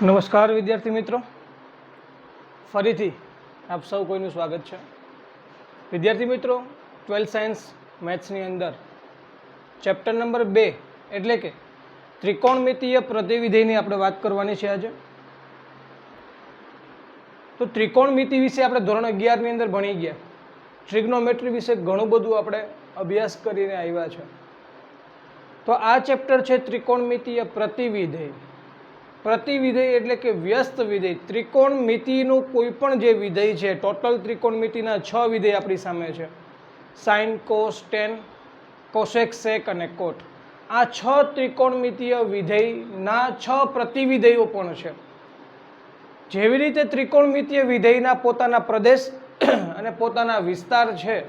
નમસ્કાર વિદ્યાર્થી મિત્રો, ફરીથી આપ સૌ કોઈનું સ્વાગત છે. વિદ્યાર્થી મિત્રો, 12th સાયન્સ મેથ્સની અંદર ચેપ્ટર નંબર 2 એટલે કે ત્રિકોણમિતીય પ્રતિવિધેયની આપણે વાત કરવાની છે આજે. તો ત્રિકોણમિતિ વિશે આપણે ધોરણ 11ની અંદર ભણી ગયા. ટ્રિગ્નોમેટ્રી વિશે ઘણું બધું આપણે અભ્યાસ કરીને આવ્યા છે. તો આ ચેપ્ટર છે ત્રિકોણમિતીય પ્રતિવિધેય. પ્રતિવિધેય એટલે કે વ્યસ્ત વિધેય. ત્રિકોણમિતિનું કોઈ પણ જે વિધેય છે, ટોટલ ત્રિકોણમિતિના 6 વિધેય આપણી સામે છે: સાઇન, કોસ, ટેન, કોસેક, સેક અને કોટ. આ 6 ત્રિકોણમિતીય વિધેયના 6 પ્રતિવિધેયો પણ છે. જેવી રીતે ત્રિકોણમિતીય વિધેયના પોતાના પ્રદેશ અને પોતાના વિસ્તાર છે,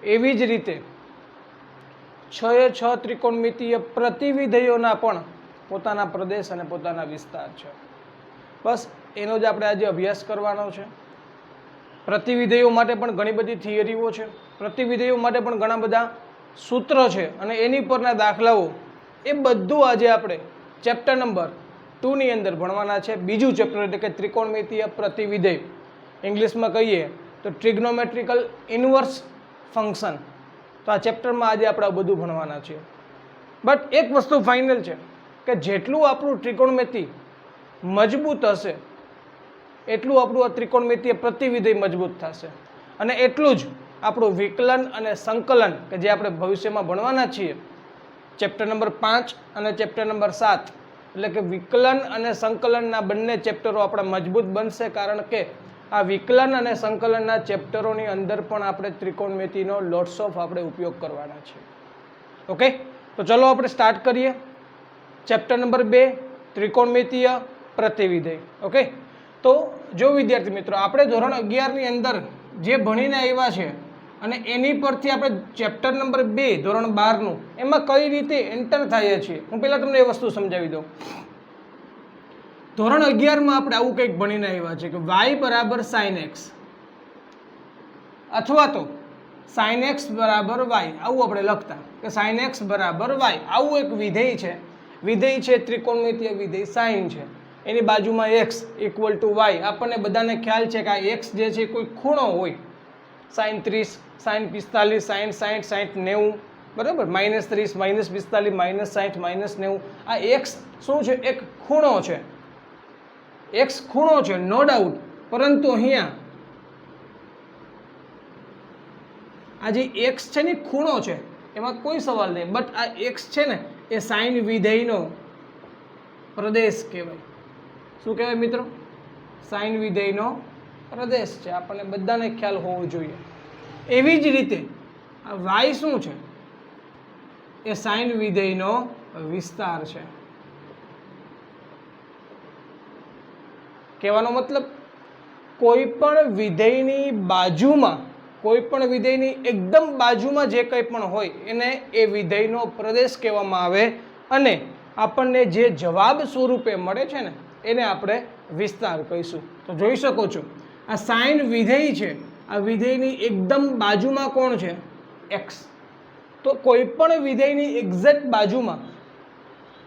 એવી જ રીતે 6 ત્રિકોણમિતીય પ્રતિવિધેયોના પણ પોતાના પ્રદેશ અને પોતાના વિસ્તાર છે. બસ એનો જ આપણે આજે અભ્યાસ કરવાનો છે. પ્રતિવિધેયો માટે પણ ઘણી બધી થિયરીઓ છે, પ્રતિવિધેયો માટે પણ ઘણા બધા સૂત્ર છે અને એની પરના દાખલાઓ, એ બધું આજે આપણે ચેપ્ટર નંબર 2ની અંદર ભણવાના છે. બીજું ચેપ્ટર એટલે કે ત્રિકોણમિતીય પ્રતિવિધેય, ઇંગ્લિશમાં કહીએ તો ટ્રિગ્નોમેટ્રિકલ ઇન્વર્સ ફંક્શન. તો આ ચેપ્ટરમાં આજે આપણે બધું ભણવાના છીએ. બટ એક વસ્તુ ફાઇનલ છે કે જેટલું આપણું ત્રિકોણમિતિ મજબૂત હશે એટલું આપણું આ ત્રિકોણમિતીય પ્રતિવિધેય મજબૂત થશે, અને એટલું જ આપણું વિકલન અને સંકલન કે જે આપણે ભવિષ્યમાં ભણવાના છીએ, ચેપ્ટર નંબર 5 અને ચેપ્ટર નંબર 7, એટલે કે વિકલન અને સંકલનના બંને ચેપ્ટરો આપણા મજબૂત બનશે. કારણ કે આ વિકલન અને સંકલનના ચેપ્ટરોની અંદર પણ આપણે ત્રિકોણમિતિનો લોટ્સ ઓફ આપણે ઉપયોગ કરવાના છીએ. ઓકે, તો ચલો આપણે સ્ટાર્ટ કરીએ. Chapter number 2 ત્રિકોણમિતીય પ્રતિવિધેય. ઓકે, તો જો વિદ્યાર્થી મિત્રો, આપણે ધોરણ 11ની અંદર જે ભણીને આવ્યા છે અને એની પરથી આપણે ચેપ્ટર નંબર 2 ધોરણ 12નું એમાં કઈ રીતે એન્ટર થઈએ છીએ, હું પહેલાં તમને એ વસ્તુ સમજાવી દઉં. ધોરણ 11માં આપણે આવું કંઈક ભણીને આવ્યા છે કે y બરાબર સાઇન એક્સ અથવા તો સાઇન એક્સ બરાબર વાય, આવું આપણે લખતા કે સાઇન એક્સ બરાબર વાય. આવું એક વિધેય છે. વિધેય છે ત્રિકોણમિતીય વિધેય સાઇન છે, એની બાજુમાં એક્સ ઇક્વલ ટુ વાય. આપણને બધાને ખ્યાલ છે કે આ એક્સ જે છે કોઈ ખૂણો હોય. સાઇન 30, સાઇન 45, સાઇન 60, સાઇન 90, બરાબર, -30, -45, -60, -90. આ એક્સ શું છે? એક ખૂણો છે. એક્સ ખૂણો છે, નો ડાઉટ. પરંતુ અહીંયા આ જે એક્સ છે ને ખૂણો છે, એમાં કોઈ સવાલ નહીં. બટ આ એક્સ છે ને એ સાઇન વિધેયનો પ્રદેશ કહેવાય. શું કહેવાય મિત્રો? સાઇન વિધેયનો પ્રદેશ છે. આપણને બધાને ખ્યાલ હોવો જોઈએ. એવી જ રીતે આ વાય શું છે? એ સાઇન વિધેયનો વિસ્તાર છે. કહેવાનો મતલબ, કોઈ પણ વિધેયની બાજુમાં, કોઈ પણ વિધેયની એકદમ બાજુમાં જે કંઈ પણ હોય એને એ વિધેયનો પ્રદેશ કહેવામાં આવે, અને આપણને જે જવાબ સ્વરૂપે મળે છે ને એને આપણે વિસ્તાર કહીશું. તો જોઈ શકો છો આ સાઇન વિધેય છે, આ વિધેયની એકદમ બાજુમાં કોણ છે? એક્સ. તો કોઈ પણ વિધેયની એક્ઝેક્ટ બાજુમાં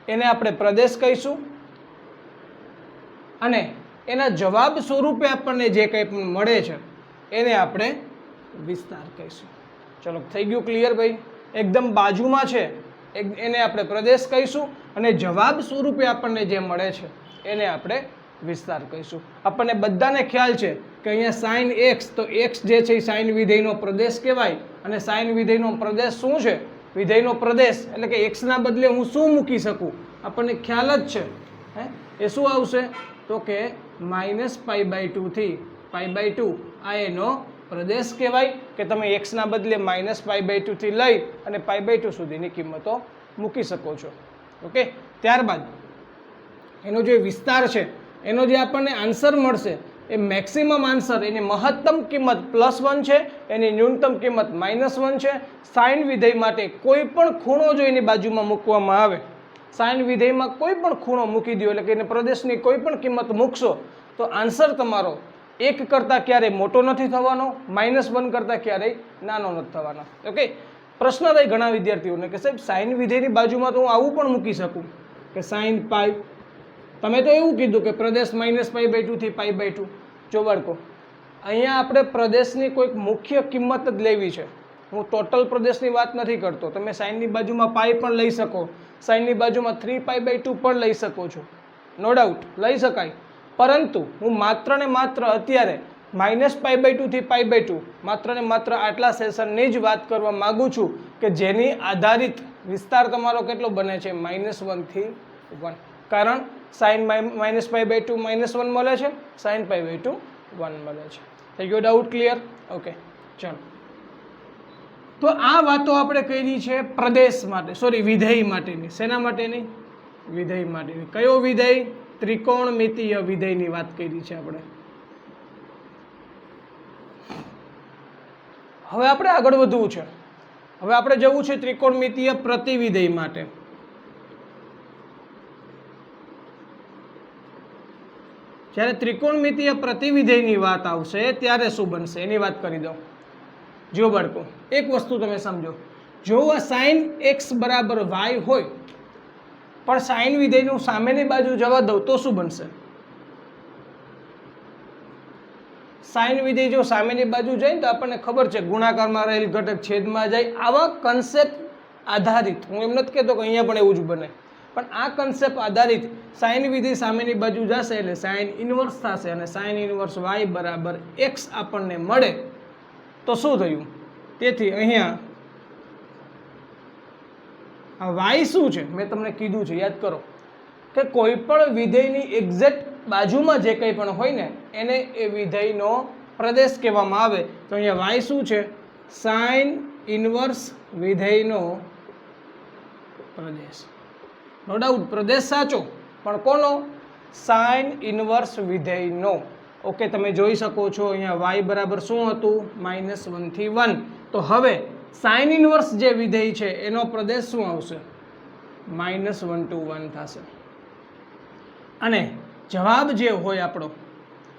એને આપણે પ્રદેશ કહીશું, અને એના જવાબ સ્વરૂપે આપણને જે કંઈ પણ મળે છે એને આપણે વિસ્તાર કહીશું. ચલો, થઈ ગયું ક્લિયર ભાઈ? એકદમ બાજુમાં છે એને આપણે પ્રદેશ કહીશું, અને જવાબ સ્વરૂપે આપણને જે મળે છે એને આપણે વિસ્તાર કહીશું. આપણને બધાને ખ્યાલ છે કે અહીંયા સાઇન એક્સ, તો એક્સ જે છે એ સાઇન વિધેયનો પ્રદેશ કહેવાય. અને સાઇન વિધેયનો પ્રદેશ શું છે? વિધેયનો પ્રદેશ એટલે કે એક્સના બદલે હું શું મૂકી શકું? આપણને ખ્યાલ જ છે. એ શું આવશે? તો કે -π/2 થી π/2 આ એનો પ્રદેશ કહેવાય. કે તમે એક્સના બદલે -π/2 થી લઈ અને π/2 સુધીની કિંમતો મૂકી શકો છો. ઓકે, ત્યારબાદ એનો જે વિસ્તાર છે, એનો જે આપણને આન્સર મળશે, એ મેક્સિમમ આન્સર, એની મહત્તમ કિંમત +1 છે, એની ન્યૂનતમ કિંમત -1 છે. સાઇન વિધેય માટે કોઈ પણ ખૂણો જો એની બાજુમાં મૂકવામાં આવે, સાઇન વિધેયમાં કોઈ પણ ખૂણો મૂકી દો, એટલે કે એને પ્રદેશની કોઈ પણ કિંમત મૂકશો તો આન્સર તમારો 1 કરતાં ક્યારેય મોટો નથી થવાનો, -1 કરતાં ક્યારેય નાનો નથી થવાનો. ઓકે, પ્રશ્ન થાય ઘણા વિદ્યાર્થીઓને કે સાહેબ સાઇન વિધેયની બાજુમાં તો હું આવું પણ મૂકી શકું કે સાઇન π તમે તો એવું કીધું કે પ્રદેશ -π/2 થી π/2. જો બાળકો, અહીંયા આપણે પ્રદેશની કોઈક મુખ્ય કિંમત જ લેવી છે. હું ટોટલ પ્રદેશની વાત નથી કરતો. તમે સાઈનની બાજુમાં પાઈ પણ લઈ શકો, સાઈનની બાજુમાં 3π/2 પણ લઈ શકો છો, નો ડાઉટ લઈ શકાય. પરંતુ હું માત્ર ને માત્ર અત્યારે -π/2 થી π/2 માત્ર ને માત્ર આટલા સેશનની જ વાત કરવા માગું છું કે જેની આધારિત વિસ્તાર તમારો કેટલો બને છે, -1 થી 1. કારણ સાઈન -π/2 -1 મળે છે, સાઈન π/2 1 મળે છે. થઈ ગયો ડાઉટ ક્લિયર? ઓકે, ચાલો. તો આ વાતો આપણે કરી છે પ્રદેશ માટે, સોરી વિધેય માટેની. શેના માટેની? વિધેય માટેની. કયો વિધેય? ત્રિકોણમિતીય વિધેયની વાત કરી છે આપણે. હવે આપણે આગળ વધવું છે. હવે આપણે જવું છે ત્રિકોણમિતીય પ્રતિવિધેય માટે. જ્યારે ત્રિકોણમિતીય પ્રતિવિધેયની વાત આવશે ત્યારે શું બનશે એની વાત કરી દઉં. જો બાળકો, એક વસ્તુ તમે સમજો, જો આ સાઈન x બરાબર y હોય પણ સાઈન વિધેયનું સામેની બાજુ જવા દઉં તો શું બનશે? સાઈન વિધેય જો સામેની બાજુ જાય ને તો આપણને ખબર છે ગુણાકારમાં રહેલ ઘટક છેદમાં જાય. આવા કન્સેપ્ટ આધારિત, હું એમ નથી કહેતો કે અહીંયા પણ એવું જ બને, પણ આ કન્સેપ્ટ આધારિત સાઈન વિધેય સામેની બાજુ જશે એટલે સાઈન ઇન્વર્સ થશે અને સાઈન ઇન્વર્સ y બરાબર x આપણને મળે તો શું થયું? તેથી અહીંયા આ y શું છે મેં તમને કીધું છે, યાદ કરો કે કોઈ પણ વિધેયની એક્ઝેક્ટ બાજુમાં જે કંઈ પણ હોય ને એને એ વિધેયનો પ્રદેશ કહેવામાં આવે. તો અહીંયા y શું છે? સાઈન ઇન્વર્સ વિધેયનો પ્રદેશ. નો ડાઉટ પ્રદેશ સાચો, પણ કોનો? Sine inverse વિધેયનો. ઓકે, તમે જોઈ શકો છો અહીંયા y બરાબર શું હતું? -1 થી 1. તો હવે સાઈન ઇન્વર્સ જે વિધેય છે એનો પ્રદેશ શું આવશે? -1 to 1 થશે. અને જવાબ જે હોય આપણો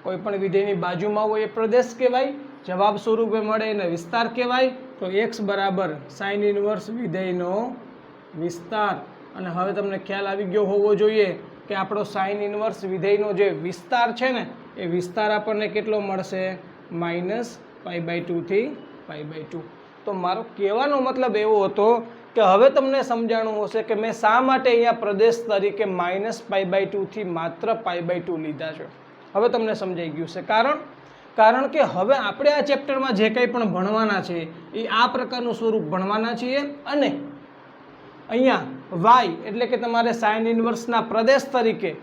કોઈ પણ વિધેયની બાજુમાં હોય એ પ્રદેશ કહેવાય, જવાબ સ્વરૂપે મળે એને વિસ્તાર કહેવાય. તો x બરાબર સાઈન ઇન્વર્સ વિધેયનો વિસ્તાર. અને હવે તમને ખ્યાલ આવી ગયો હોવો જોઈએ કે આપણો સાઈન ઇન્વર્સ વિધેયનો જે વિસ્તાર છે ને એ વિસ્તાર આપણને કેટલો મળશે? -π/2 થી π/2. તો મારો કહેવાનો મતલબ એવો હતો કે હવે તમને સમજાણું હશે કે મેં શા માટે અહીંયા પ્રદેશ તરીકે -π/2 થી માત્ર π/2 લીધા છે. હવે તમને સમજાઈ ગયું છે. કારણ કે હવે આપણે આ ચેપ્ટરમાં જે કંઈ પણ ભણવાના છે એ આ પ્રકારનું સ્વરૂપ ભણવાના છીએ. અને અહીંયા y એટલે કે તમારે સાઈન ઇન્વર્સના પ્રદેશ તરીકે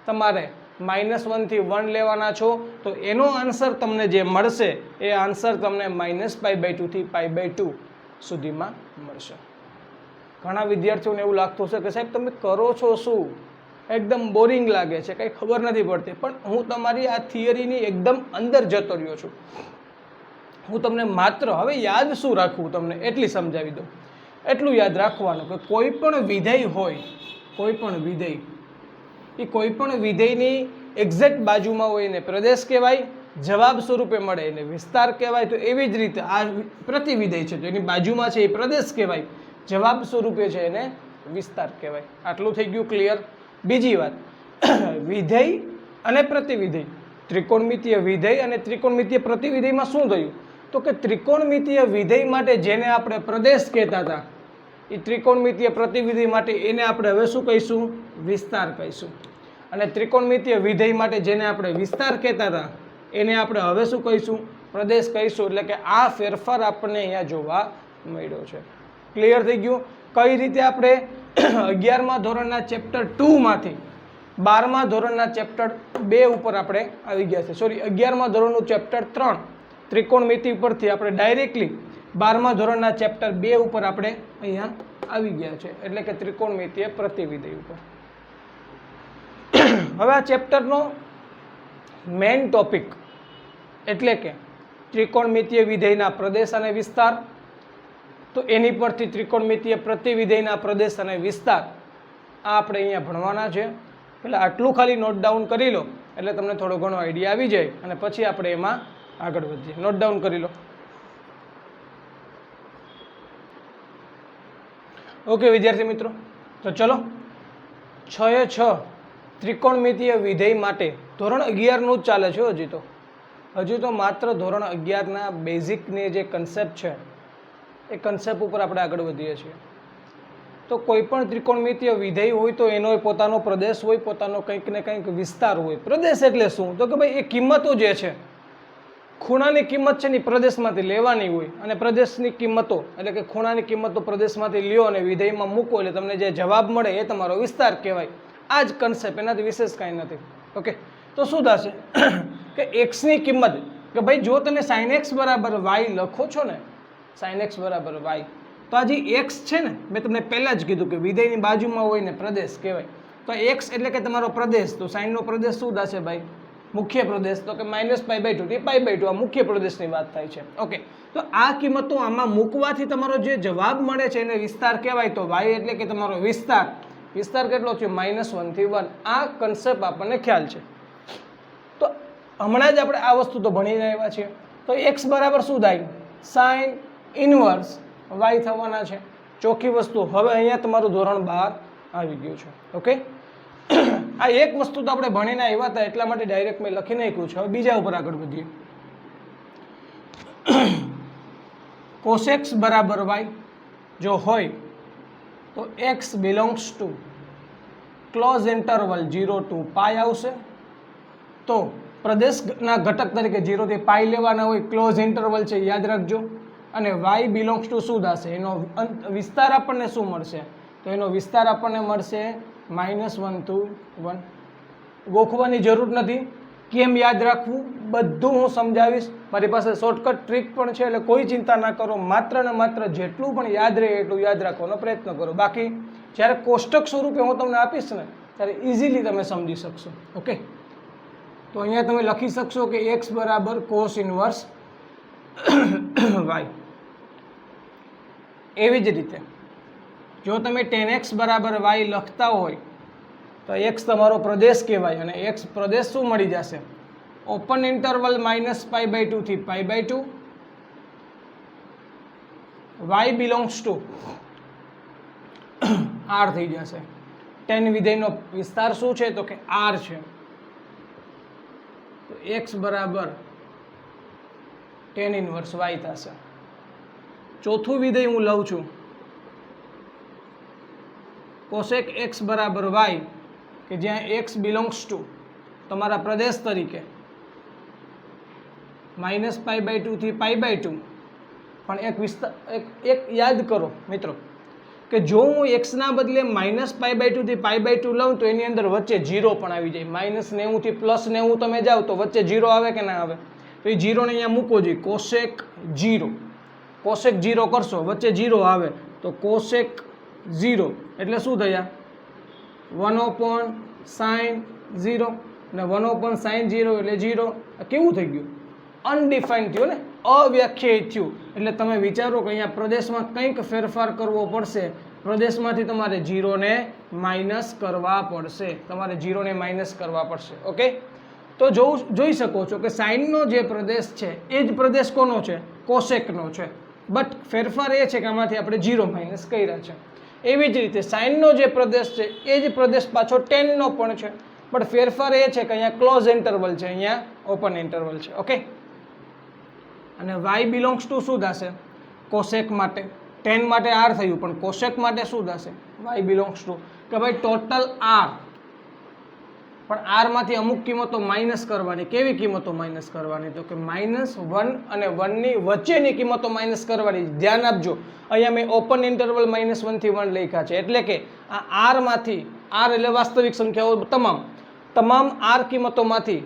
તમારે -1 થી 1 લેવાના છો. તો એનો આન્સર તમને જે મળશે એ આન્સર તમને -π/2 થી π/2 સુધીમાં મળશે. ઘણા વિદ્યાર્થીઓને એવું લાગતું હશે કે સાહેબ તમે કરો છો શું, એકદમ બોરિંગ લાગે છે, કંઈ ખબર નથી પડતી. પણ હું તમારી આ થિયરીની એકદમ અંદર જતો રહ્યો છું. હું તમને માત્ર હવે યાદ શું રાખવું તમને એટલી સમજાવી દઉં. એટલું યાદ રાખવાનું કે કોઈ પણ વિધેય હોય, કોઈ પણ વિધેય એ કોઈ પણ વિધેયની એક્ઝેક્ટ બાજુમાં હોય એને પ્રદેશ કહેવાય, જવાબ સ્વરૂપે મળે એને વિસ્તાર કહેવાય. તો એવી જ રીતે આ પ્રતિવિધેય છે તો એની બાજુમાં છે એ પ્રદેશ કહેવાય, જવાબ સ્વરૂપે છે એને વિસ્તાર કહેવાય. આટલું થઈ ગયું ક્લિયર? બીજી વાત, વિધેય અને પ્રતિવિધેય, ત્રિકોણમિતીય વિધેય અને ત્રિકોણમિતીય પ્રતિવિધેયમાં શું થયું? તો કે ત્રિકોણમિતીય વિધેય માટે જેને આપણે પ્રદેશ કહેતા હતા એ ત્રિકોણમિતીય પ્રતિવિધેય માટે એને આપણે હવે શું કહીશું? વિસ્તાર કહીશું. અને ત્રિકોણમિતીય વિધેય માટે જેને આપણે વિસ્તાર કહેતા હતા એને આપણે હવે શું કહીશું? પ્રદેશ કહીશું. એટલે કે આ ફેરફાર આપણને અહીંયા જોવા મળ્યો છે. ક્લિયર થઈ ગયું? કઈ રીતે આપણે 11મા ધોરણના ચેપ્ટર 2 માંથી 12મા ધોરણના ચેપ્ટર 2 ઉપર આપણે આવી ગયા છે. સોરી, 11મા ધોરણનું ચેપ્ટર 3 ત્રિકોણમિતિ પરથી આપણે ડાયરેક્ટલી 12મા ધોરણના ચેપ્ટર 2 ઉપર આપણે અહીંયા આવી ગયા છે, એટલે કે ત્રિકોણમિતીય પ્રતિવિધેય ઉપર. હવે આ ચેપ્ટરનો મેઇન ટોપિક એટલે કે ત્રિકોણમિતીય વિધેયના પ્રદેશ અને વિસ્તાર. તો એની પરથી ત્રિકોણમિતીય પ્રતિવિધેયના પ્રદેશ અને વિસ્તાર આ આપણે અહીંયા ભણવાના છે. એટલે આટલું ખાલી નોટ ડાઉન કરી લો એટલે તમને થોડો ઘણો આઈડિયા આવી જાય અને પછી આપણે એમાં આગળ વધીએ. નોટ ડાઉન કરી લો. ઓકે વિદ્યાર્થી મિત્રો, તો ચલો 6 એ 6 ત્રિકોણમિતીય વિધેય માટે ધોરણ 11નું જ ચાલે છે હજી તો માત્ર ધોરણ 11ના બેઝિકની જે કન્સેપ્ટ છે એ કન્સેપ્ટ ઉપર આપણે આગળ વધીએ છીએ. તો કોઈ પણ ત્રિકોણમિતીય વિધેય હોય તો એનો પોતાનો પ્રદેશ હોય, પોતાનો કંઈક ને કંઈક વિસ્તાર હોય. પ્રદેશ એટલે શું? તો કે ભાઈ એ કિંમતો જે છે, ખૂણાની કિંમત છે ને પ્રદેશમાંથી લેવાની હોય, અને પ્રદેશની કિંમતો એટલે કે ખૂણાની કિંમતો પ્રદેશમાંથી લ્યો અને વિધેયમાં મૂકો એટલે તમને જે જવાબ મળે એ તમારો વિસ્તાર કહેવાય. આ જ કન્સેપ્ટ, એનાથી વિશેષ કાંઈ નથી. ઓકે, તો શું થશે કે એક્સની કિંમત, કે ભાઈ જો તમે sin x બરાબર y લખો છો ને, sin x બરાબર y, તો આ જે એક્સ છે ને, મેં તમને પહેલાં જ કીધું કે વિધેયની બાજુમાં હોય ને પ્રદેશ કહેવાય. તો એક્સ એટલે કે તમારો પ્રદેશ. તો સાઇનનો પ્રદેશ શું થશે ભાઈ? મુખ્ય પ્રદેશ. તો કે -π/2 થી π/2 આ મુખ્ય પ્રદેશની વાત થાય છે. ઓકે, તો આ કિંમતો આમાં મૂકવાથી તમારો જે જવાબ મળે છે એને વિસ્તાર કહેવાય. તો y એટલે કે તમારો વિસ્તાર. વિસ્તાર કેટલો છે? -1 થી 1. આ કન્સેપ્ટ આપણને ખ્યાલ છે. તો હમણાં જ આપણે આ વસ્તુ તો ભણીને આવ્યા છીએ. તો x બરાબર શું થાય? sin ઇન્વર્સ y થવાના છે. ચોખ્ખી વસ્તુ. હવે અહીંયા તમારું ધોરણ 12 આવી ગયું છે. ઓકે, આ એક વસ્તુ તો આપણે ભણીને આવ્યા હતા એટલા માટે ડાયરેક્ટ મેં લખી નાખ્યું છે. હવે બીજા ઉપર આગળ વધીએ. cos x બરાબર y જો હોય તો x belongs to close interval 0 to π આવશે. તો પ્રદેશના ઘટક તરીકે 0 થી π લેવાના હોય. ક્લોઝ ઇન્ટરવલ છે, યાદ રાખજો. અને y બિલોંગ્સ ટુ શું થશે? એનો વિસ્તાર આપણને શું મળશે? તો એનો વિસ્તાર આપણને મળશે -1 to 1. ગોખવાની જરૂર નથી. કેમ યાદ રાખવું બધું હું સમજાવીશ. મારી પાસે શોર્ટકટ ટ્રીક પણ છે, એટલે કોઈ ચિંતા ના કરો. માત્ર ને માત્ર જેટલું પણ યાદ રહે એટલું યાદ રાખવાનો પ્રયત્ન કરો. બાકી જ્યારે કોષ્ટક સ્વરૂપે હું તમને આપીશ ને ત્યારે ઇઝીલી તમે સમજી શકશો. ઓકે, તો અહીંયા તમે લખી શકશો કે x બરાબર cos ઇન્વર્સ y. એવી જ રીતે જો તમે tan x બરાબર y લખતા હોય તો x તમારો પ્રદેશ કહેવાય. અને x પ્રદેશ શું મળી જશે? ઓપન ઇન્ટરવલ -π/2 થી π/2. y બિલોંગ્સ ટુ r થઈ જશે. tan વિધેયનો વિસ્તાર શું છે? તો કે r છે. તો x બરાબર tan ઇન્વર્સ y થશે. ચોથું વિધેય હું લઉં છું, કોસેક x બરાબર y, કે જ્યાં x બિલોંગ્સ ટુ તમારા પ્રદેશ તરીકે -π/2 થી π/2. પણ એક વિસ્તાર એક યાદ કરો મિત્રો કે જો હું x ના બદલે -π/2 થી π/2 લઉં તો એની અંદર વચ્ચે 0 પણ આવી જાય. -90 થી +90 તમે જાઓ તો વચ્ચે 0 આવે કે ના આવે? તો એ 0 ને અહીંયા મૂકો જોઈએ. કોસેક 0, કોસેક 0 કરશો વચ્ચે 0 આવે તો કોસેક 0 એટલે શું થયા? 1/sin 0 ને 1/sin 0 એટલે 0. કેવું થઈ ગયું? અનડિફાઇન્ડ થયું ને, અવ્યાખ્યાયિત થયું. એટલે તમે વિચારો કે અહીંયા પ્રદેશમાં કંઈક ફેરફાર કરવો પડશે. પ્રદેશમાંથી તમારે 0 ને માઇનસ કરવા પડશે. ઓકે, તો જોઈ શકો છો કે સાઇનનો જે પ્રદેશ છે એ જ પ્રદેશ કોનો છે? કોસેકનો છે. બટ ફેરફાર એ છે કે આમાંથી આપણે 0 માઇનસ કર્યા છે. એવી જ રીતે સાઇનનો જે પ્રદેશ છે એ જ પ્રદેશ પાછો ટેનનો પણ છે. બટ ફેરફાર એ છે કે અહીંયા ક્લોઝ ઇન્ટરવલ છે, અહીંયા ઓપન ઇન્ટરવલ છે. ઓકે, અને y બિલોંગ્સ ટુ શું થશે? કોસેક માટે ટેન માટે r થયું, પણ કોસેક માટે શું થશે? y બિલોંગ્સ ટુ કે ભાઈ ટોટલ r, પણ r માંથી અમુક કિંમતો માઇનસ કરવાની. કેવી કિંમતો માઇનસ કરવાની? તો કે -1 અને 1 ની વચ્ચેની કિંમતો માઇનસ કરવાની. ધ્યાન આપજો, અહીંયા મેં ઓપન ઇન્ટરવલ -1 થી 1 લખ્યા છે. એટલે કે આ r માંથી, r એટલે વાસ્તવિક સંખ્યાઓ તમામ r કિંમતોમાંથી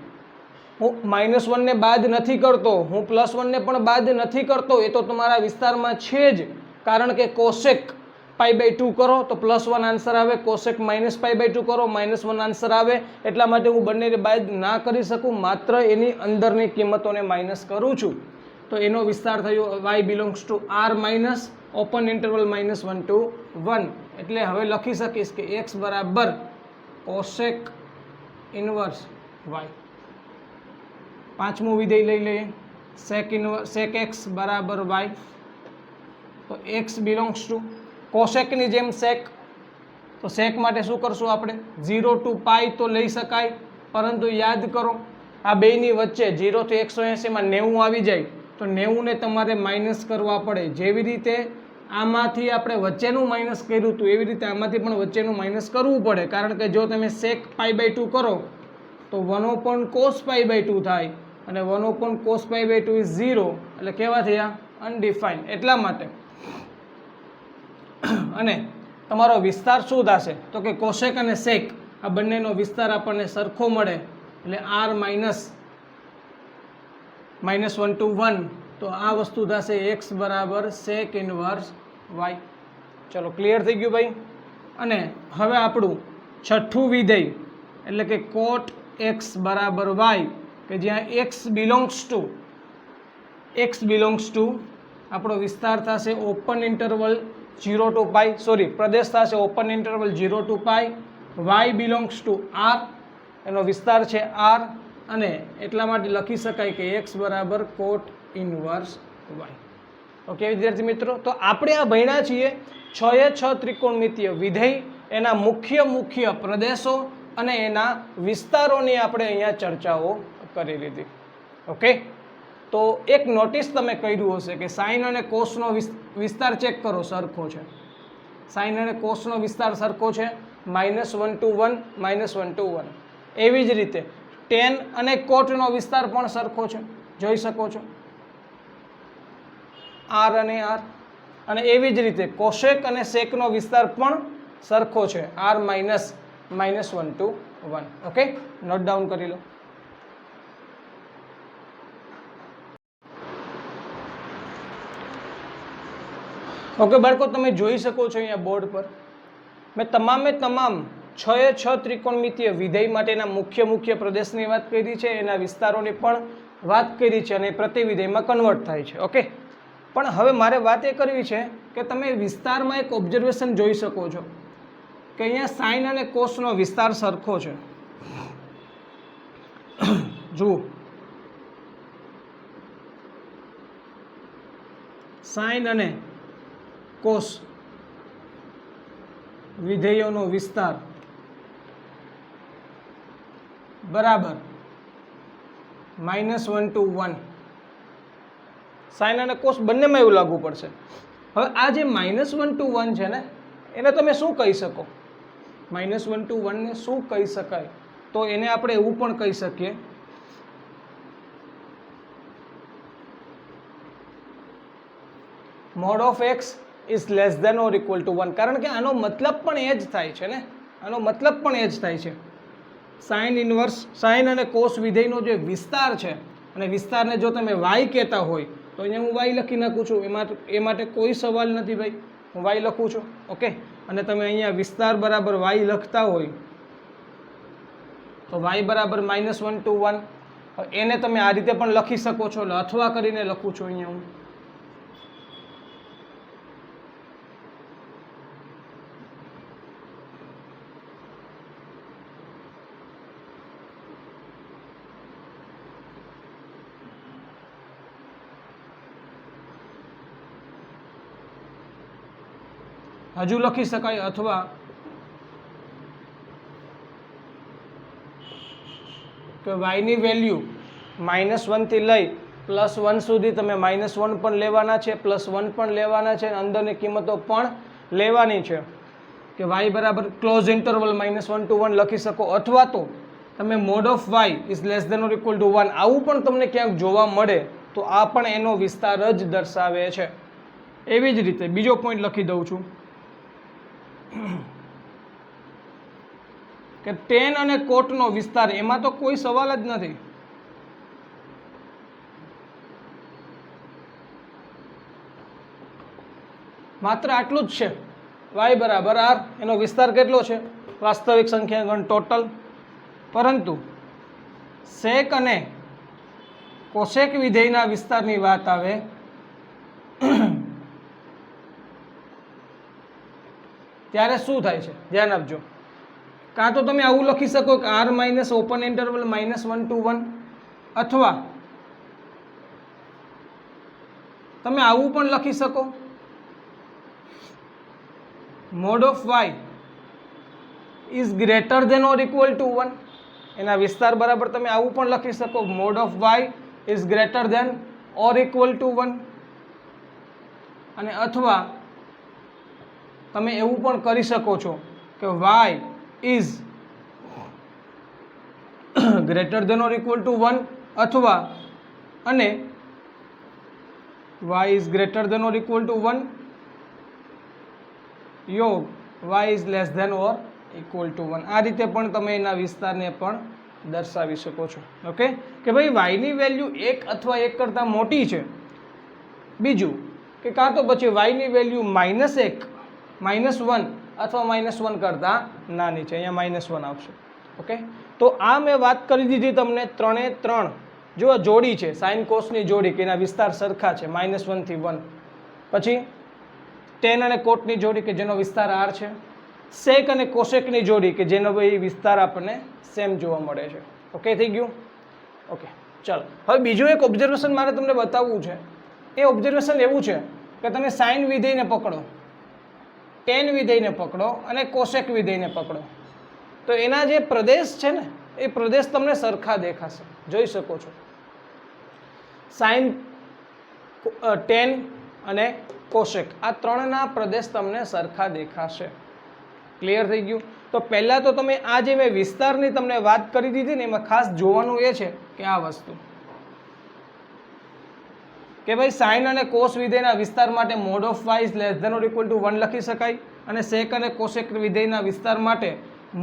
હું -1 ને બાદ નથી કરતો, હું +1 ને પણ બાદ નથી કરતો. એ તો તમારા વિસ્તારમાં છે જ, કારણ કે કોસેક π/2 કરો તો +1 આન્સર આવે, કોસેક -π/2 કરો -1 આન્સર આવે. એટલા માટે હું બંનેને બાદ ના કરી શકું, માત્ર એની અંદરની કિંમતોને માઇનસ કરું છું. તો એનો વિસ્તાર થયો y belongs to r minus open interval -1 to 1. એટલે હવે લખી શકીશ કે x બરાબર કોસેક ઇન્વર્સ y. પાંચમું વિધેય લઈ લઈએ, sec x બરાબર y. તો x બિલોંગ્સ ટુ કોસેકની જેમ સેક, તો સેક માટે શું કરશું આપણે 0 to પાઈ તો લઈ શકાય, પરંતુ યાદ કરો આ બેની વચ્ચે 0 થી 180 માં 90 આવી જાય તો 90 ને તમારે માઇનસ કરવા પડે. જેવી રીતે આમાંથી આપણે વચ્ચેનું માઇનસ કર્યું હતું એવી રીતે આમાંથી પણ વચ્ચેનું માઇનસ કરવું પડે, કારણ કે જો તમે sec π/2 કરો તો 1 cos π/2 થાય અને 1 cos π/2 ઇઝ 0, એટલે કેવા થયા અનડિફાઇન્ડ. એટલા માટે અને તમારો વિસ્તાર શું થશે તો કે કોસેક અને સેક આ બંનેનો વિસ્તાર આપણને સરખો મળે, એટલે r માઇનસ 1 to 1, તો આ વસ્તુ થશે x બરાબર sec ઇન્વર્સ y. ચલો ક્લિયર થઈ ગયું ભાઈ. અને હવે આપણું છઠ્ઠું વિધેય એટલે કે cot x બરાબર y, કે જ્યાં x બિલોંગ્સ ટુ આપણો વિસ્તાર થશે open interval 0 to pi, sorry પ્રદેશ થશે open interval 0 to pi, y belongs to r, એનો વિસ્તાર છે r, અને એટલા માટે લખી શકાય કે x બરાબર cot ઇન્વર્સ y. ઓકે વિદ્યાર્થી મિત્રો, તો આપણે આ ભણ્યા છીએ 6 ત્રિકોણમિતીય વિધેય, એના મુખ્ય પ્રદેશો અને એના વિસ્તારોની આપણે અહીંયા ચર્ચાઓ કરી લીધી. ઓકે, તો એક નોટિસ તમે કર્યું હશે કે સાઇન અને કોસનો વિસ્તાર ચેક કરો સરખો છે. સાઇન અને કોસનો વિસ્તાર સરખો છે, -1 to 1, -1 to 1. એવી જ રીતે ટેન અને કોટનો વિસ્તાર પણ સરખો છે, જોઈ શકો છો r અને r. અને એવી જ રીતે કોશેક અને સેકનો વિસ્તાર પણ સરખો છે, r -1 to 1. Okay, note down કરી લો. ઓકે બાળકો, તમે જોઈ શકો છો અહીંયા બોર્ડ પર મેં તમામ 6 ત્રિકોણમિતીય વિધેય માટેના મુખ્ય પ્રદેશની વાત કરી છે, એના વિસ્તારોની પણ વાત કરી છે, અને પ્રતિવિધેયમાં કન્વર્ટ થાય છે. ઓકે, પણ હવે મારે વાત એ કરવી છે કે તમે વિસ્તારમાં એક ઓબ્ઝર્વેશન જોઈ શકો છો કે અહીંયા સાઇન અને કોસનો વિસ્તાર સરખો છે. જુઓ, સાઇન અને કોસ વિધેયોનો વિસ્તાર બરાબર -1 to 1. સાઇન અને કોસ બંનેમાં એવું લાગુ પડશે. હવે આ જે -1 to 1 છે ને, એને તમે શું કહી શકો? -1 to 1 ને શું કહી શકાય? તો એને આપણે એવું પણ કહી શકીએ mod of x is less than or equal to 1, કારણ કે આનો મતલબ પણ એ જ થાય છે ને, આનો મતલબ પણ એ જ થાય છે. સાઇન અને કોસ વિધેયનો જે વિસ્તાર છે, અને વિસ્તારને જો તમે y કહેતા હોય તો અહીંયા હું y લખી નાખું છું, એ માટે કોઈ સવાલ નથી ભાઈ, હું y લખું છું. ઓકે, અને તમે અહીંયા વિસ્તાર બરાબર y લખતા હોય તો y બરાબર -1 to 1, એને તમે આ રીતે પણ લખી શકો છો, અથવા કરીને લખું છું અહીંયા હું. હજુ લખી શકાય, અથવા કે y ની વેલ્યુ -1 થી લઈ +1 સુધી તમે -1 પણ લેવાના છે, +1 પણ લેવાના છે, અંદરની કિંમતો પણ લેવાની છે, કે y બરાબર ક્લોઝ ઇન્ટરવલ -1 to 1 લખી શકો, અથવા તો તમે mod of y is less than or equal to 1 આવું પણ તમને ક્યાંક જોવા મળે તો આ પણ એનો વિસ્તાર જ દર્શાવે છે. એવી જ રીતે બીજો પોઈન્ટ લખી દઉં છું કે ટેન અને કોટનો વિસ્તાર, એમાં તો કોઈ સવાલ જ નથી. માત્ર આટલું જ છે, y બરાબર r, એનો વિસ્તાર કેટલો છે? વાસ્તવિક સંખ્યા ગણ ટોટલ. પરંતુ સેક અને કોસેક વિધેયના વિસ્તારની વાત આવે ત્યારે શું થાય છે ધ્યાન આપજો. કાં તો તમે આવું લખી શકો કે r minus open interval -1 to 1, અથવા તમે આવું પણ લખી શકો mod of y is greater than or equal to 1. એના વિસ્તાર બરાબર તમે આવું પણ લખી શકો, mod of y is greater than or equal to 1. અને અથવા તમે એવું પણ કરી શકો છો કે y is greater than or equal to 1 અથવા અને y is greater than or equal to 1 યોગ y is less than or equal to 1. આ રીતે પણ તમે એના વિસ્તારને પણ દર્શાવી શકો છો. ઓકે, કે ભાઈ y ની વેલ્યુ 1 અથવા 1 કરતાં મોટી છે. બીજું કે કાં તો પછી y ની વેલ્યુ -1, -1 અથવા -1 કરતાં નાની છે. અહીંયા -1 આવશે. ઓકે, તો આ મેં વાત કરી દીધી તમને 3 જો જોડી છે, સાઇન કોસની જોડી, કે એના વિસ્તાર સરખા છે -1 થી 1. પછી ટેન અને કોટની જોડી કે જેનો વિસ્તાર r છે. સેક અને કોશેકની જોડી કે જેનો ભાઈ વિસ્તાર આપણને સેમ જોવા મળે છે. ઓકે, થઈ ગયું. ઓકે, ચાલો હવે બીજું એક ઓબ્ઝર્વેશન મારે તમને બતાવવું છે. એ ઓબ્ઝર્વેશન એવું છે કે તમે સાઇન વિધેયને પકડો, ટેન વિધેયને પકડો અને કોશેક વિધેયને પકડો, તો એના જે પ્રદેશ છે ને એ પ્રદેશ તમને સરખા દેખાશે. જોઈ શકો છો, સાઇન, ટેન અને કોશેક આ ત્રણના પ્રદેશ તમને સરખા દેખાશે. ક્લિયર થઈ ગયું. તો પહેલાં તો તમે આ જે મેં વિસ્તારની તમને વાત કરી દીધી ને એમાં ખાસ જોવાનું એ છે કે આ વસ્તુ કે ભાઈ સાઇન અને કોસ વિધેયના વિસ્તાર માટે mod of y is less than or equal to 1 લખી શકાય, અને સેક અને કોશેક વિધેયના વિસ્તાર માટે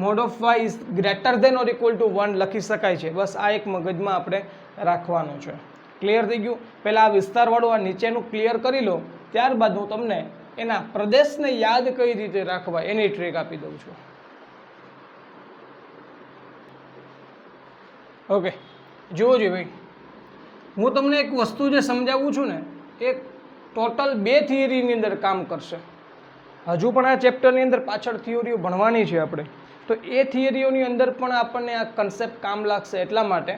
mod of y is greater than or equal to 1 લખી શકાય છે. બસ આ એક મગજમાં આપણે રાખવાનું છે. ક્લિયર થઈ ગયું. પહેલાં આ વિસ્તારવાળું આ નીચેનું ક્લિયર કરી લો, ત્યારબાદ હું તમને એના પ્રદેશને યાદ કઈ રીતે રાખવા એની ટ્રીક આપી દઉં છું. ઓકે, જુઓ ਜੀ ભાઈ, હું તમને એક વસ્તુ જે સમજાવું છું ને એ ટોટલ 2 થિયરીની અંદર કામ કરશે. હજુ પણ આ ચેપ્ટરની અંદર પાછળ થિયરીઓ ભણવાની છે આપણે, તો એ થિયરીઓની અંદર પણ આપણને આ કન્સેપ્ટ કામ લાગશે. એટલા માટે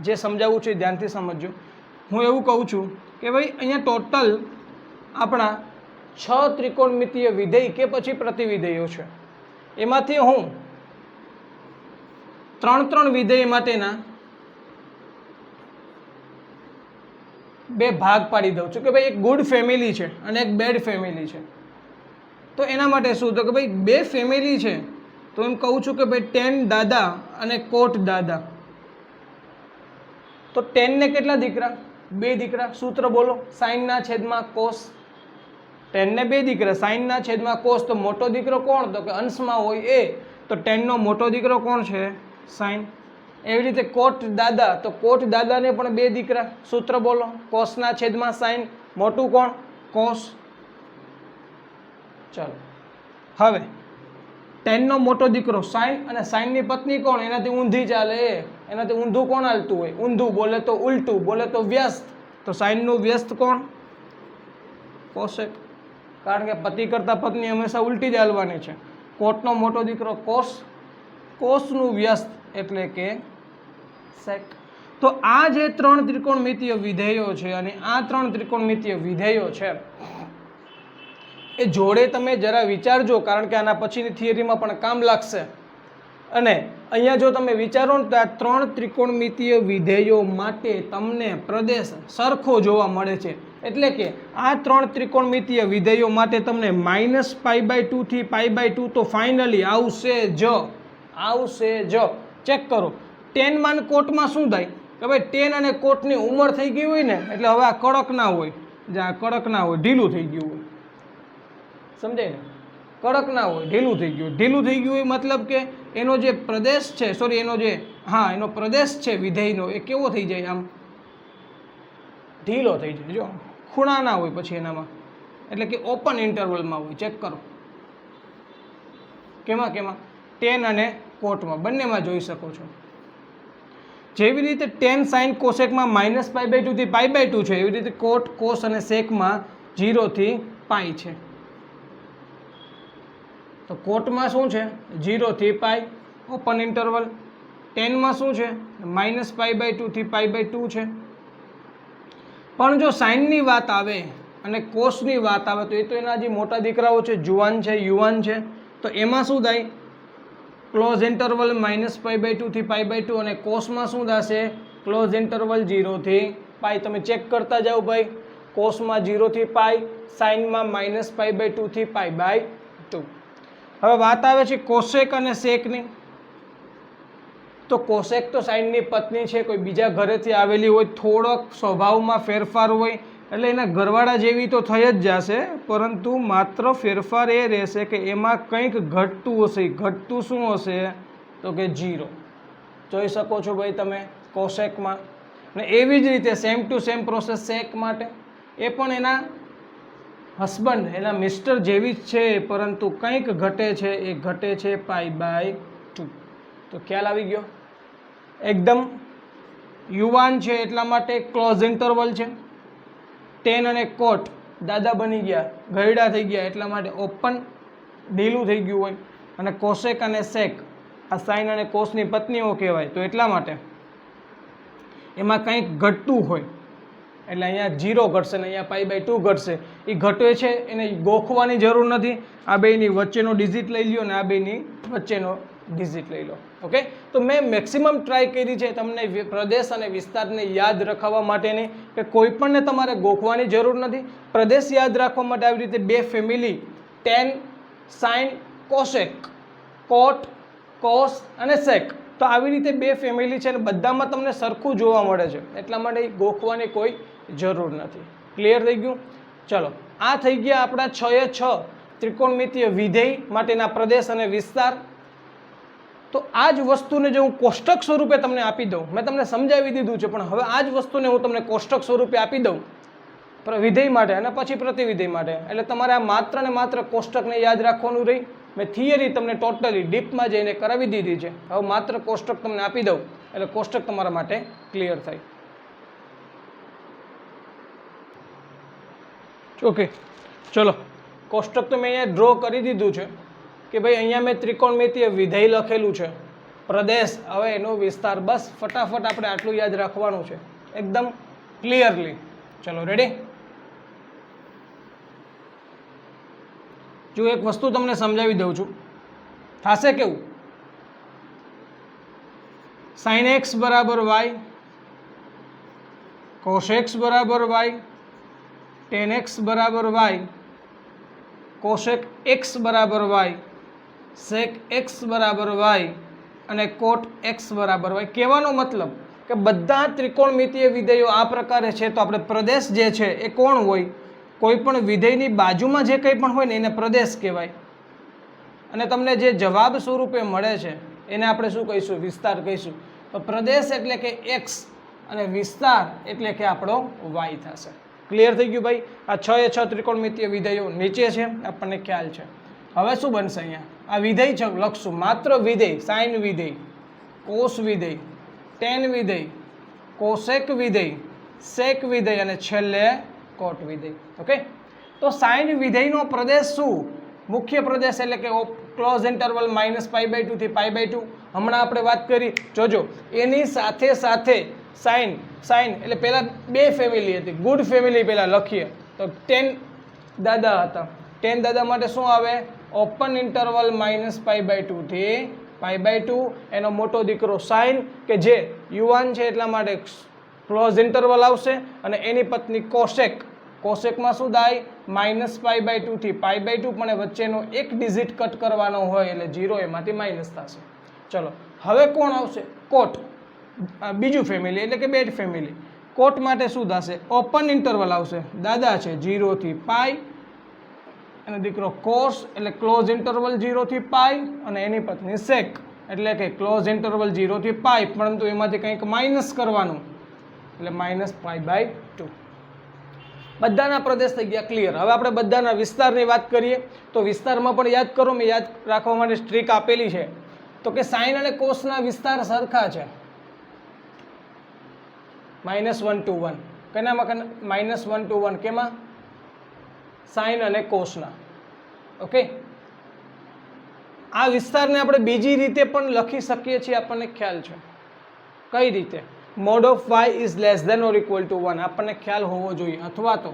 જે સમજાવવું છે ધ્યાનથી સમજજો. હું એવું કહું છું કે ભાઈ અહીંયા ટોટલ આપણા 6 ત્રિકોણમિતીય વિધેય કે પછી પ્રતિવિધેયો છે. એમાંથી હું 3 વિધેય માટેના 2 ભાગ પાડી દઉં છું કે ભાઈ એક ગુડ ફેમિલી છે અને એક બેડ ફેમિલી છે. તો એના માટે શું, તો કે ભાઈ 2 ફેમિલી છે તો એમ કહું છું કે ભાઈ ટેન દાદા અને કોટ દાદા. તો ટેનને કેટલા દીકરા? 2 દીકરા. સૂત્ર બોલો, સાઇનના છેદમાં કોસ. ટેનને 2 દીકરા, સાઇનના છેદમાં કોસ. તો મોટો દીકરો કોણ? તો કે અંશમાં હોય એ, તો ટેનનો મોટો દીકરો કોણ છે? સાઇન. એવી રીતે કોટ દાદા, તો કોટ દાદાને પણ 2 દીકરા. સૂત્ર બોલો, કોસના છેદમાં સાઇન. મોટું કોણ? કોસ. ચાલો હવે ટેનનો મોટો દીકરો સાઇન, અને સાઇનની પત્ની કોણ? એનાથી ઊંધી ચાલે એ, એનાથી ઊંધું કોણ હાલતું હોય? ઊંધું બોલે તો ઉલટું, બોલે તો વ્યસ્ત. તો સાઇનનું વ્યસ્ત કોણ? કોશેક. કારણ કે પતિ કરતાં પત્ની હંમેશા ઉલટી જ હાલવાની છે. કોટનો મોટો દીકરો કોસ, કોસનું વ્યસ્ત એટલે કે સેક. તો આ જે 3 ત્રિકોણમિતીય વિધેયો છે અને આ 3 ત્રિકોણમિતીય વિધેયો છે એ જોડે તમે જરા વિચારજો, કારણ કે આના પછીની થિયરીમાં પણ કામ લાગશે. અને અહીંયા જો તમે વિચારો ને તો આ 3 ત્રિકોણમિતીય વિધેયો માટે તમને પ્રદેશ સરખો જોવા મળે છે. એટલે કે આ 3 ત્રિકોણમિતીય વિધેયો માટે તમને -π/2 થી π/2 તો ફાઇનલી આવશે જ, આવશે જ. ચેક કરો, ટેનમાં કોટમાં શું થાય કે ભાઈ ટેન અને કોટની ઉંમર થઈ ગઈ હોય ને એટલે હવે આ કડક ના હોય, જ્યાં કડક ના હોય, ઢીલું થઈ ગયું હોય. સમજાય ને? કડક ના હોય, ઢીલું થઈ ગયું. ઢીલું થઈ ગયું હોય મતલબ કે એનો જે પ્રદેશ છે, સોરી એનો જે એનો પ્રદેશ છે વિધેયનો એ કેવો થઈ જાય? આમ ઢીલો થઈ જાય. જો ખૂણા ના હોય પછી એનામાં, એટલે કે ઓપન ઇન્ટરવલમાં હોય. ચેક કરો, કેમાં કેમાં? ટેન અને કોટમાં, બંનેમાં જોઈ શકો છો. જેવી રીતે ટેન સાઇન કોસેકમાં -π/2 થી π/2 છે, એવી રીતે કોટ કોસ અને સેકમાં 0 થી પાઈ છે. તો કોટમાં શું છે? 0 થી પાઈ ઓપન ઇન્ટરવલ. ટેનમાં શું છે? -π/2 થી π/2 છે. પણ જો સાઇનની વાત આવે અને કોસની વાત આવે તો એ તો એના જે મોટા દીકરાઓ છે, જુવાન છે, યુવાન છે, તો એમાં શું થાય? ક્લોઝ ઇન્ટરવલ -π/2 થી π/2 અને કોસમાં શું થશે ક્લોઝ ઇન્ટરવલ 0 થી π. તમે ચેક કરતા જાઓ ભાઈ, કોસમાં 0 થી π, સાઇનમાં -π/2 થી π/2. હવે વાત આવે છે કોસેક અને સેકની. તો કોસેક તો સાઇનની પત્ની છે, કોઈ બીજા ઘરેથી આવેલી હોય, થોડોક સ્વભાવમાં ફેરફાર હોય એટલે એના ઘરવાળા જેવી તો થઈ જ જશે, પરંતુ માત્ર ફેરફાર એ રહેશે કે એમાં કંઈક ઘટતું હશે. ઘટતું શું હશે તો કે 0. જોઈ શકો છો ભાઈ તમે કોસેકમાં. અને એવી જ રીતે સેમ ટુ સેમ પ્રોસેસ સેક માટે. એ પણ એના હસબન્ડ, એના મિસ્ટર જેવી જ છે, પરંતુ કંઈક ઘટે છે. એ ઘટે છે π/2. તો ખ્યાલ આવી ગયો. એકદમ યુવાન છે એટલા માટે ક્લોઝ ઇન્ટરવલ છે. ટેન અને કોટ દાદા બની ગયા, ગયડા થઈ ગયા, એટલા માટે ઓપન ઢીલું થઈ ગયું હોય. અને કોસેક અને સેક આ સાઇન અને કોસની પત્નીઓ કહેવાય, તો એટલા માટે એમાં કંઈક ઘટતું હોય એટલે અહીંયા 0 ઘટશે ને અહીંયા π/2 ઘટશે. એ ઘટે છે એને ગોખવાની જરૂર નથી. આ બેની વચ્ચેનો ડિજિટ લઈ લ્યો ને આ બેની વચ્ચેનો ડિજિટ લઈ લો. ઓકે, તો મેં મેક્સિમમ ટ્રાય કરી છે તમને પ્રદેશ અને વિસ્તારને યાદ રખાવવા માટેની, કે કોઈ પણને તમારે ગોખવાની જરૂર નથી. પ્રદેશ યાદ રાખવા માટે આવી રીતે બે ફેમિલી ટેન, સાઇન, કોસેક, કોટ, કોસ અને સેક, તો આવી રીતે બે ફેમિલી છે અને બધામાં તમને સરખું જોવા મળે છે, એટલા માટે ગોખવાની કોઈ જરૂર નથી. ક્લિયર થઈ ગયું? ચલો, આ થઈ ગયા આપણા 6 ત્રિકોણમિતીય વિધેય માટેના પ્રદેશ અને વિસ્તાર. તો આ જ વસ્તુને જો હું કોષ્ટક સ્વરૂપે તમને આપી દઉં, મેં તમને સમજાવી દીધું છે, પણ હવે આ જ વસ્તુને હું તમને કોષ્ટક સ્વરૂપે આપી દઉં વિધેય માટે અને પછી પ્રતિવિધેય માટે, એટલે તમારે આ માત્ર ને માત્ર કોષ્ટકને યાદ રાખવાનું રહી. મેં થિયરી તમને ટોટલી ડીપમાં જઈને કરાવી દીધી છે. હવે માત્ર કોષ્ટક તમને આપી દઉં એટલે કોષ્ટક તમારા માટે ક્લિયર થાય. ઓકે, ચલો, કોષ્ટક તો મેં અહીંયા ડ્રો કરી દીધું છે કે ભાઈ અહીંયા મેં ત્રિકોણમિતીય વિધેય લખેલું છે, પ્રદેશ, હવે એનો વિસ્તાર. બસ ફટાફટ આપણે આટલું યાદ રાખવાનું છે એકદમ ક્લિયરલી. ચલો, રેડી? જો એક વસ્તુ તમને સમજાવી દઉં છું, થશે કેવું? sin x બરાબર y, cos x બરાબર y, tan x બરાબર y, cosec x બરાબર y, sec x બરાબર y અને cot x બરાબર y. કહેવાનો મતલબ કે બધા ત્રિકોણમિતીય વિધેયો આ પ્રકારે છે, તો આપણે પ્રદેશ જે છે એ કોણ હોય? કોઈ પણ વિધેયની બાજુમાં જે કંઈ પણ હોય ને એને પ્રદેશ કહેવાય. અને તમને જે જવાબ સ્વરૂપે મળે છે એને આપણે શું કહીશું? વિસ્તાર કહીશું. તો પ્રદેશ એટલે કે x અને વિસ્તાર એટલે કે આપણો y થશે. ક્લિયર થઈ ગયું ભાઈ? આ 6 ત્રિકોણમિતીય વિધેયો નીચે છે, આપણને ખ્યાલ છે. હવે શું બનશે? અહીંયા આ વિધેય છે લખશું, માત્ર વિધેય, સાઇન વિધેય, કોસ વિધેય, ટેન વિધેય, કોસેક વિધેય, સેક વિધેય અને છેલ્લે કોટ વિધેય. ઓકે, તો સાઇન વિધેયનો પ્રદેશ શું? મુખ્ય પ્રદેશ એટલે કે ક્લોઝ ઇન્ટરવલ -π/2 થી π/2. હમણાં આપણે વાત કરી, જોજો. એની સાથે સાથે સાઇન એટલે પહેલા બે ફેમિલી હતી, ગુડ ફેમિલી પહેલા લખીએ તો 10 દાદા હતા. 10 દાદા માટે શું આવે? ઓપન ઇન્ટરવલ -π/2 થી π/2. એનો મોટો દીકરો સાઇન કે જે યુવાન છે એટલા માટે ક્લોઝ ઇન્ટરવલ આવશે, અને એની પત્ની કોસેક. કોસેકમાં શું થાય? -π/2 થી π/2, પણ વચ્ચેનો એક ડિજિટ કટ કરવાનો હોય એટલે 0, એમાંથી માઇનસ થશે. ચલો, હવે કોણ આવશે? કોટ, બીજું ફેમિલી એટલે કે બેડ ફેમિલી. કોટ માટે શું થશે? ઓપન ઇન્ટરવલ આવશે, દાદા છે 0 થી π, અને દીકરો કોસ એટલે ક્લોઝ ઇન્ટરવલ 0 થી π, અને એની પત્ની સેક એટલે કે ક્લોઝ ઇન્ટરવલ 0 થી π, પરંતુ એમાંથી કંઈક માઇનસ કરવાનું એટલે -π/2. બધાના પ્રદેશ થઈ ગયા ક્લિયર. હવે આપણે બધાના વિસ્તારની વાત કરીએ તો વિસ્તારમાં પણ યાદ કરો, મેં યાદ રાખવા માટે સ્ટ્રીક આપેલી છે, તો કે સાઇન અને કોસના વિસ્તાર સરખા છે, -1 to 1. કેનામાં? -1 to 1. કેમાં? સાઇન અને કોસના. ઓકે, આ વિસ્તારને આપણે બીજી રીતે પણ લખી શકીએ છીએ, આપણને ખ્યાલ છે. કઈ રીતે? mod of y is less than or equal to 1. આપણને ખ્યાલ હોવો જોઈએ. અથવા તો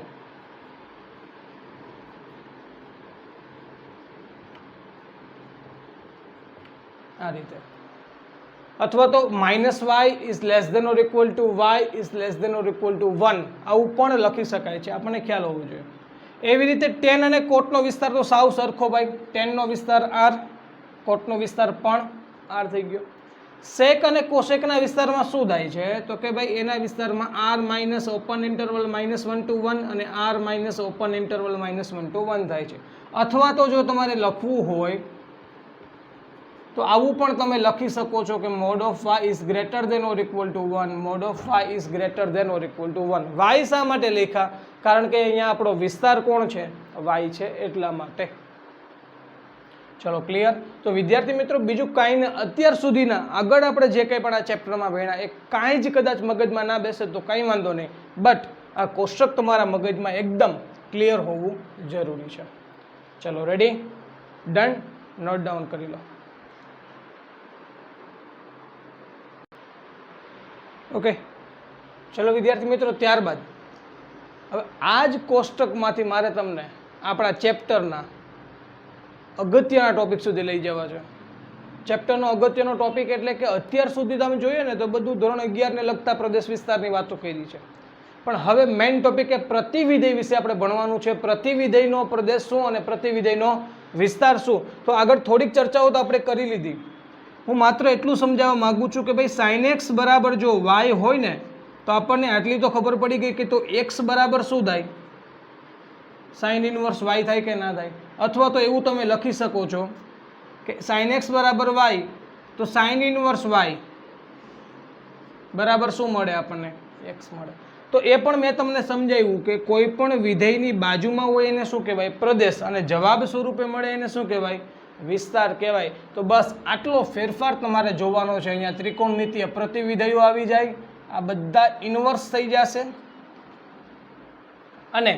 આ રીતે, અથવા તો minus y is less than or equal to y is less than or equal to 1, આવું પણ લખી શકાય છે, આપણને ખ્યાલ હોવો જોઈએ. એવી રીતે ટેન અને કોટનો વિસ્તાર તો સાવ સરખો ભાઈ, ટેનનો વિસ્તાર આર, કોટનો વિસ્તાર પણ આર થઈ ગયો. સેક અને કોસેકના વિસ્તારમાં શું થાય છે તો કે ભાઈ એના વિસ્તારમાં R minus open interval -1 to 1 અને R minus open interval -1 to 1 થાય છે. અથવા તો જો તમારે લખવું હોય તો આવું પણ તમે લખી શકો છો કે mod of y is greater than or equal to 1, mod of y is greater than or equal to 1. Y શા માટે લખ્યા? કારણ કે અહીંયા આપણો વિસ્તાર કોણ છે? વાય છે, એટલા માટે. ચલો ક્લિયર. તો વિદ્યાર્થી મિત્રો બીજું કાંઈ ને અત્યાર સુધીના આગળ આપણે જે કંઈ પણ આ ચેપ્ટરમાં ભણ્યા એ કાંઈ જ કદાચ મગજમાં ના બેસે તો કંઈ વાંધો નહીં, બટ આ કોષ્ટક તમારા મગજમાં એકદમ ક્લિયર હોવું જરૂરી છે. ચલો રેડી, ડન, નોટ ડાઉન કરી લો. ઓકે, ચલો વિદ્યાર્થી મિત્રો, ત્યારબાદ હવે આ જ કોષ્ટકમાંથી મારે તમને આપણા ચેપ્ટરના અગત્યના ટોપિક સુધી લઈ જવા છે. ચેપ્ટરનો અગત્યનો ટોપિક એટલે કે અત્યાર સુધી તમે જોઈએ ને તો બધું ધોરણ 11 ને લગતા પ્રદેશ વિસ્તારની વાતો કરી છે, પણ હવે મેઇન ટોપિક એ પ્રતિવિધેય વિશે આપણે ભણવાનું છે. પ્રતિવિધેયનો પ્રદેશ શું અને પ્રતિવિધેયનો વિસ્તાર શું, તો આગળ થોડીક ચર્ચાઓ તો આપણે કરી લીધી. હું માત્ર એટલું સમજાવવા માંગુ છું કે ભાઈ sin x બરાબર જો y હોય ને તો આપણને આટલી તો ખબર પડી ગઈ કે તો x બરાબર શું થાય? sin ઇનવર્સ y થાય કે ના થાય? અથવા તો એવું તમે લખી શકો છો કે sin x બરાબર y તો sin ઇનવર્સ y બરાબર શું મળે આપણને? x મળે. તો એ પણ મેં તમને સમજાવ્યું કે કોઈ પણ વિધેયની બાજુમાં હોય એને શું કહેવાય? પ્રદેશ, અને જવાબ સ્વરૂપે મળે એને શું કહેવાય? વિસ્તાર કહેવાય. તો બસ આટલો ફેરફાર તમારે જોવાનો છે. અહીંયા ત્રિકોણમિતીય પ્રતિવિધેયો આવી જાય, આ બધા ઇન્વર્સ થઈ જશે, અને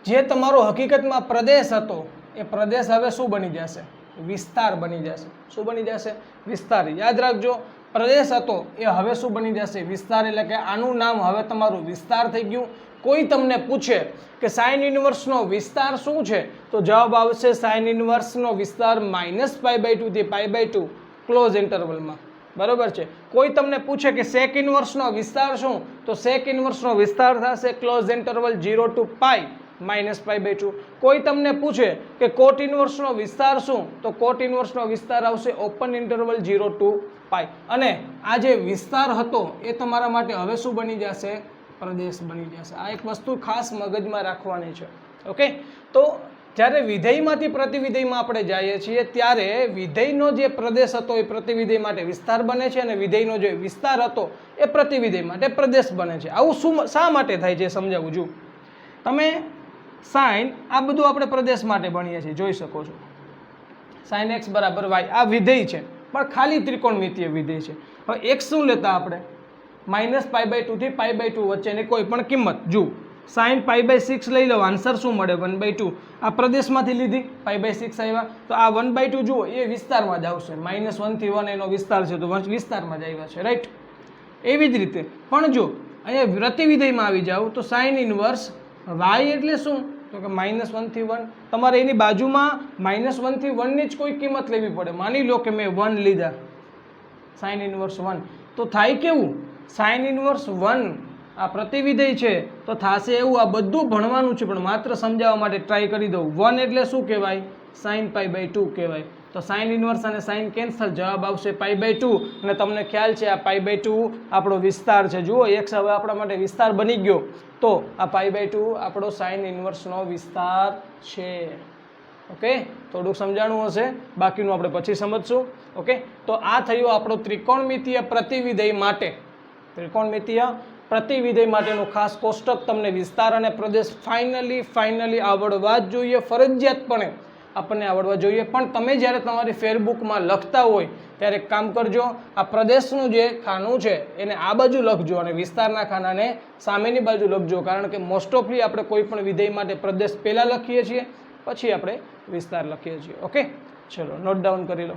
જે તમારો હકીકતમાં પ્રદેશ હતો એ પ્રદેશ હવે શું બની જશે? વિસ્તાર બની જશે. શું બની જશે? વિસ્તાર. યાદ રાખજો, પ્રદેશ હતો એ હવે શું બની જશે? વિસ્તાર. એટલે કે આનું નામ હવે તમારું વિસ્તાર થઈ ગયું. કોઈ તમને પૂછે કે સાઇન ઇનવર્સનો વિસ્તાર શું છે તો જવાબ આવશે સાઇન ઇનવર્સનો વિસ્તાર -π/2 થી π/2 ક્લોઝ ઇન્ટરવલમાં. બરોબર છે. કોઈ તમને પૂછે કે સેક ઇનવર્સનો વિસ્તાર શું તો સેક ઇનવર્સનો વિસ્તાર થશે ક્લોઝ ઇન્ટરવલ 0 to π -π/2. કોઈ તમને પૂછે કે કોટ ઇનવર્સનો વિસ્તાર શું તો કોટ ઇનવર્સનો વિસ્તાર આવશે ઓપન ઇન્ટરવલ 0 to π. અને આ જે વિસ્તાર હતો એ તમારા માટે હવે શું બની જશે? પ્રદેશ બની જશે. આ એક વસ્તુ ખાસ મગજમાં રાખવાની છે. ઓકે, તો જ્યારે વિધેયમાંથી પ્રતિવિધેયમાં આપણે જઈએ છીએ ત્યારે વિધેયનો જે પ્રદેશ હતો એ પ્રતિવિધેય માટે વિસ્તાર બને છે, અને વિધેયનો જે વિસ્તાર હતો એ પ્રતિવિધેય માટે પ્રદેશ બને છે. આવું શું શા માટે થાય છે સમજાવું છું. તમે સાઇન, આ બધું આપણે પ્રદેશ માટે ભણીએ છીએ, જોઈ શકો છો. sin x બરાબર y આ વિધેય છે, પણ ખાલી ત્રિકોણમિતીય વિધેય છે. હવે x શું લેતા આપણે? -π/2 થી π/2 વચ્ચેની કોઈ પણ કિંમત. જુઓ, sin π/6 લઈ લો, આન્સર શું મળે? 1/2. આ પ્રદેશમાંથી લીધી, π/6 આવ્યા, તો આ 1/2 જુઓ એ વિસ્તારમાં જ આવશે. -1 થી 1 એનો વિસ્તાર છે, તો વિસ્તારમાં જ આવ્યા છે, રાઈટ. એવી જ રીતે પણ જો અહીંયા પ્રતિવિધેયમાં આવી જાવ તો sin ઇનવર્સ y એટલે શું તો કે -1 થી 1. તમારે એની બાજુમાં -1 થી 1 ની જ કોઈ કિંમત લેવી પડે. માની લો કે મેં 1 લીધા, sin ઇનવર્સ 1, તો થાય કેવું? sin ઇનવર્સ 1 આ પ્રતિવિધેય છે તો થશે એવું. આ બધું ભણવાનું છે, પણ માત્ર સમજાવવા માટે ટ્રાય કરી દઉં. 1 એટલે શું કહેવાય? sin π/2 કહેવાય. તો sin ઇનવર્સ અને sin કેન્સલ, જવાબ આવશે π/2. અને તમને ખ્યાલ છે આ π/2 આપણો વિસ્તાર છે. જુઓ, x હવે આપણા માટે વિસ્તાર બની ગયો, તો આ π/2 આપણો sin ઇનવર્સનો વિસ્તાર છે. ઓકે, થોડુંક સમજાણું હશે, બાકીનું આપણે પછી સમજશું. ઓકે, તો આ થયું આપણો ત્રિકોણમિતીય પ્રતિવિધેય માટે. ત્રિકોણમિતીય પ્રતિવિધેય માટેનું ખાસ કોષ્ટક તમને વિસ્તાર અને પ્રદેશ ફાઇનલી આવડવા જ જોઈએ, ફરજિયાતપણે આપણને આવડવા જોઈએ. પણ તમે જ્યારે તમારી ફેરબુકમાં લખતા હોય ત્યારે કામ કરજો, આ પ્રદેશનું જે ખાનું છે એને આ બાજુ લખજો અને વિસ્તારના ખાનાને સામેની બાજુ લખજો. કારણ કે મોસ્ટ ઓફલી આપણે કોઈ પણ વિધેય માટે પ્રદેશ પહેલાં લખીએ છીએ, પછી આપણે વિસ્તાર લખીએ છીએ. ઓકે, ચલો નોટ ડાઉન કરી લો.